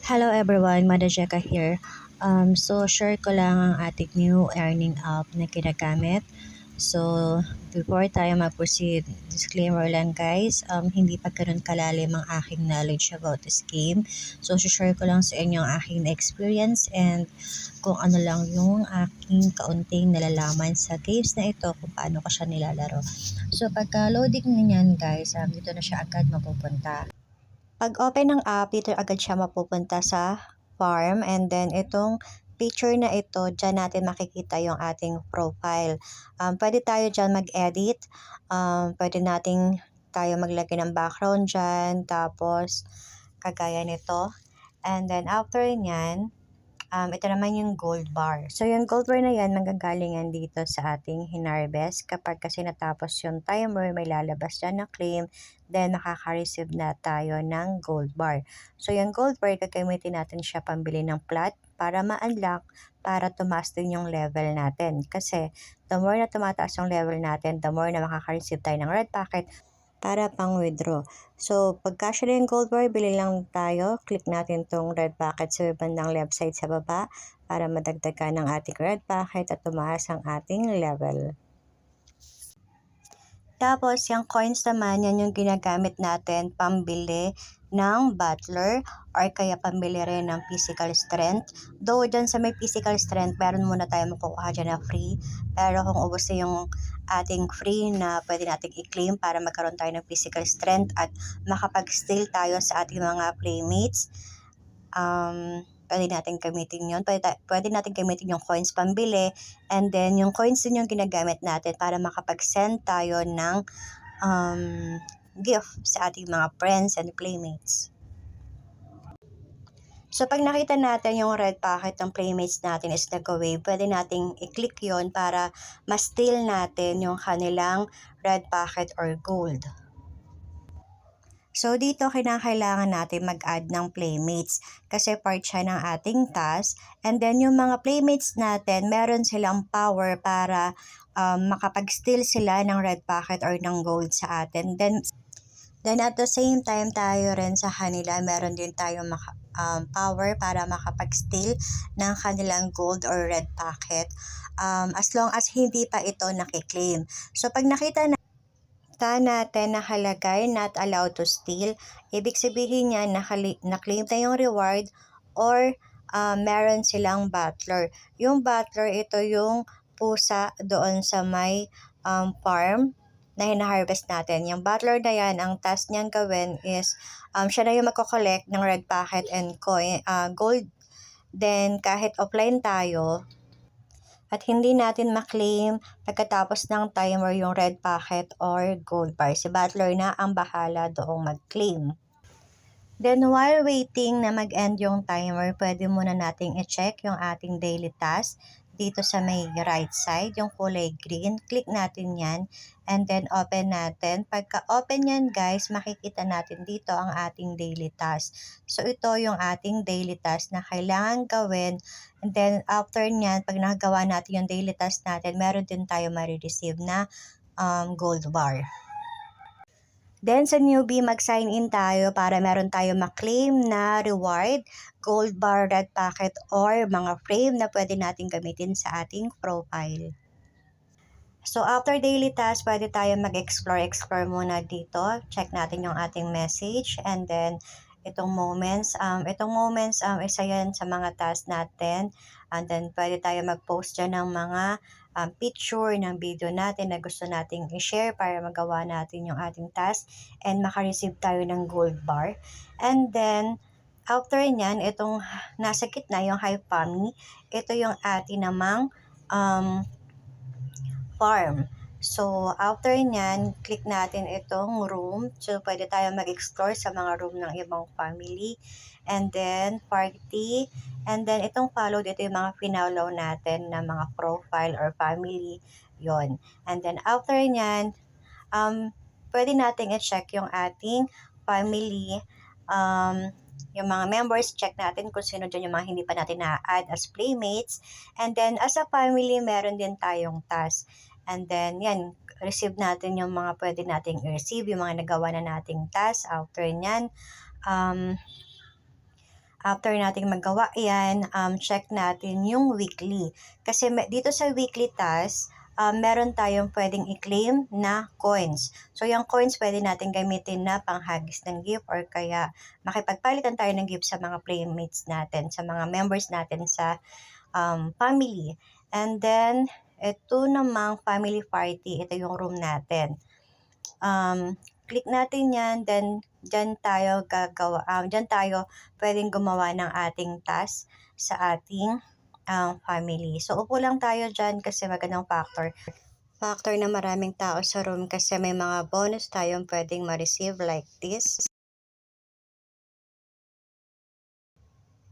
Hello everyone, Mada Jeka here. So share ko lang ang ating new earning app na ginagamit. So before tayo mag-proceed, disclaimer lang guys, hindi pa ganun kalalim ang aking knowledge about this game. So share ko lang sa inyo ang aking experience and kung ano lang yung aking kaunting nalalaman sa games na ito, kung paano ko siya nilalaro. So pagka loading niyan guys, dito na siya agad mapupunta. Pag open ng app, dito agad siya mapupunta sa farm and then itong picture na ito, dyan natin makikita yung ating profile. Pwede tayo dyan mag-edit, pwede nating tayo maglagay ng background dyan, tapos kagaya nito. And then after nyan, ito naman yung gold bar. So, yung gold bar na yan, manggagaling yan dito sa ating hinarvest. Kapag kasi natapos yung timer, may lalabas dyan na claim, then makaka-receive na tayo ng gold bar. So, yung gold bar, gagamitin natin siya pambili ng plot para ma-unlock, para tumaas din yung level natin. Kasi, the more na tumataas yung level natin, the more na makaka-receive tayo ng red packet, para pang withdraw. So, pagka siya yung gold bar, bili lang tayo. Click natin tong red packet sa bandang left side sa baba para madagdagan ng ating red packet at tumaas ang ating level. Tapos, yung coins naman, yan yung ginagamit natin pambili ng butler or kaya pambili rin ng physical strength. Though, dyan sa may physical strength, meron muna tayo makukuha dyan na free. Pero kung ubos na yung ating free na pwede natin i-claim para magkaroon tayo ng physical strength at makapag-steal tayo sa ating mga playmates, pwede natin gamitin yun. Pwede natin gamitin yung coins pambili. And then, yung coins din yung ginagamit natin para makapag-send tayo ng gift sa ating mga friends and playmates. So, pag nakita natin yung red packet ng playmates natin is nag-wave, pwede nating i-click yon para ma-steal natin yung kanilang red packet or gold. So, dito kinakailangan natin mag-add ng playmates kasi part siya ng ating task. And then, yung mga playmates natin, meron silang power para makapag-steal sila ng red packet or ng gold sa atin. Then at the same time, tayo rin sa kanila, meron din tayong power para makapag-steal ng kanilang gold or red packet as long as hindi pa ito nakiklaim. So, pag nakita natin nakalagay not allowed to steal, ibig sabihin niya na-claim na yung reward or meron silang butler. Yung butler, ito yung pusa doon sa may farm na hina-harvest natin. Yung butler na yan, ang task niyang gawin is siya na yung magko-collect ng red packet and gold. Then kahit offline tayo, at hindi natin maklaim pagkatapos ng timer yung red packet or gold bar. Si Butler na ang bahala doong mag-claim. Then while waiting na mag-end yung timer, pwede muna nating i-check yung ating daily task dito sa may right side, yung kulay green. Click natin yan and then open natin. Pagka open yan guys, makikita natin dito ang ating daily task. So ito yung ating daily task na kailangan gawin. And then after nyan, pag nakagawa natin yung daily task natin, meron din tayo marireceive na gold bar. Then sa newbie, mag-sign in tayo para meron tayo maklaim na reward, gold bar, red packet, or mga frame na pwede natin gamitin sa ating profile. So after daily task, pwede tayo mag-explore muna dito. Check natin yung ating message and then itong moments. Isa yan sa mga task natin. And then pwede tayo mag-post dyan ng mga picture ng video natin na gusto nating i-share para magawa natin yung ating task and makareceive tayo ng gold bar. And then after nyan, itong nasa gitna, yung Hive Family, ito yung ating namang farm. So, after nyan, click natin itong room. So, pwede tayo mag-explore sa mga room ng ibang family. And then, party. And then, itong followed, ito yung mga pinalaw natin na mga profile or family. Yon. And then, after nyan, pwede natin i-check yung ating family. Yung mga members, check natin kung sino dyan yung mga hindi pa natin na-add as playmates. And then, as a family, meron din tayong task. And then, yan, receive natin yung mga pwede nating i-receive, yung mga nagawa na nating task. After nyan, After nating magawa yan, check natin yung weekly. Kasi dito sa weekly task, meron tayong pwedeng i-claim na coins. So, yung coins pwede natin gamitin na panghagis ng gift or kaya makipagpalitan tayo ng gift sa mga playmates natin, sa mga members natin sa family. And then, ito namang family party, ito yung room natin. Click natin yan, then dyan tayo dyan tayo pwedeng gumawa ng ating task sa ating family. So, upo lang tayo dyan kasi magandang factor na maraming tao sa room kasi may mga bonus tayong pwedeng ma-receive like this.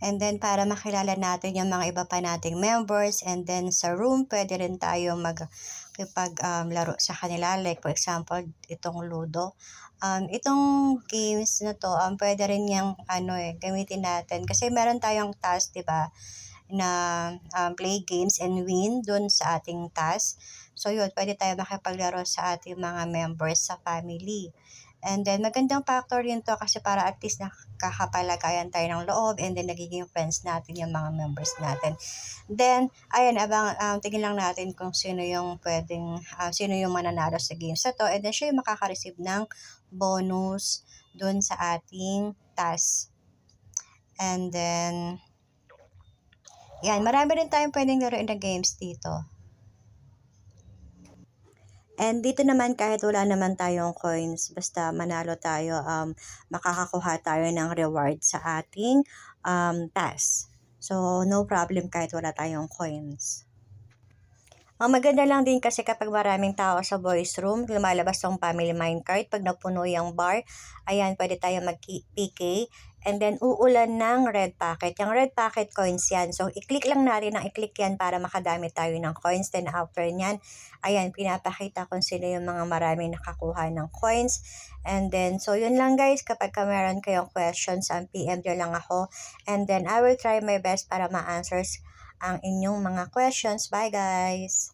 And then, para makilala natin yung mga iba pa nating members. And then, sa room, pwede rin tayo laro sa kanila. Like, for example, itong Ludo. Itong games na to, pwede rin yung, gamitin natin. Kasi meron tayong task, di ba, na play games and win dun sa ating task. So, yun, pwede tayo makipaglaro sa ating mga members sa family. And then, magandang factor yun to kasi para at least nakakapalagayan tayo ng loob and then nagiging friends natin yung mga members natin. Then, ayan, tingin lang natin kung sino yung sino yung mananalo sa games na to. And then, siya yung makaka-receive ng bonus dun sa ating task. And then, yan, marami rin tayong pwedeng laruin na games dito. And dito naman kahit wala naman tayong coins, basta manalo tayo, makakakuha tayo ng reward sa ating task. So, no problem kahit wala tayong coins. Ang maganda lang din kasi kapag maraming tao sa boys room, lumalabas tong family minecart. Pag napuno yung bar, ayan, pwede tayo mag-PK. And then, uulan ng red packet. Yung red packet coins yan. So, i-click lang natin i-click yan para makadami tayo ng coins. Then, after nyan, ayan, pinapakita kung sino yung mga maraming nakakuha ng coins. And then, so yun lang guys. Kapag meron kayong questions, PM nyo lang ako. And then, I will try my best para ma-answers ang inyong mga questions. Bye guys!